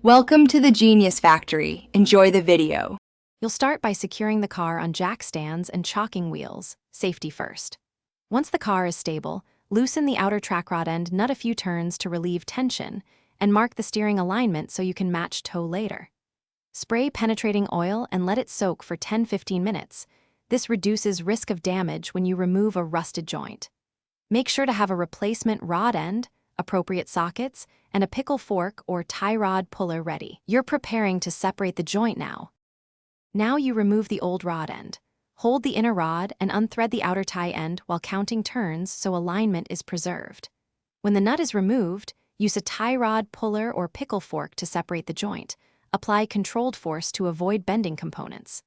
Welcome to the Genius Factory. Enjoy the video. You'll start by securing the car on jack stands and chocking wheels, safety first. Once the car is stable, loosen the outer track rod end nut a few turns to relieve tension, and mark the steering alignment so you can match toe later. Spray penetrating oil and let it soak for 10-15 minutes. This reduces risk of damage when you remove a rusted joint. Make sure to have a replacement rod end, appropriate sockets, and a pickle fork or tie rod puller ready. You're preparing to separate the joint now. Now you remove the old rod end. Hold the inner rod and unthread the outer tie end while counting turns so alignment is preserved. When the nut is removed, use a tie rod puller or pickle fork to separate the joint. Apply controlled force to avoid bending components.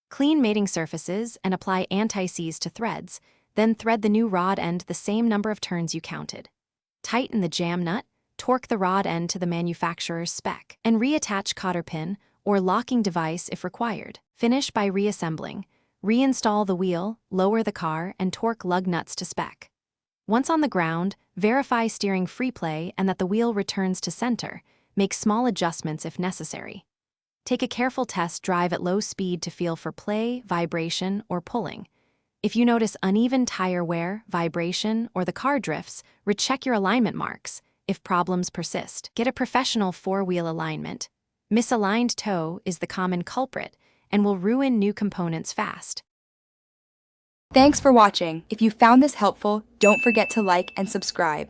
Clean mating surfaces and apply anti-seize to threads, then thread the new rod end the same number of turns you counted. Tighten the jam nut, torque the rod end to the manufacturer's spec, and reattach cotter pin or locking device if required. Finish by reassembling. Reinstall the wheel, lower the car, and torque lug nuts to spec. Once on the ground, verify steering free play and that the wheel returns to center. Make small adjustments if necessary. Take a careful test drive at low speed to feel for play, vibration, or pulling. If you notice uneven tire wear, vibration, or the car drifts, recheck your alignment marks. If problems persist, get a professional four-wheel alignment. Misaligned toe is the common culprit and will ruin new components fast. Thanks for watching. If you found this helpful, don't forget to like and subscribe.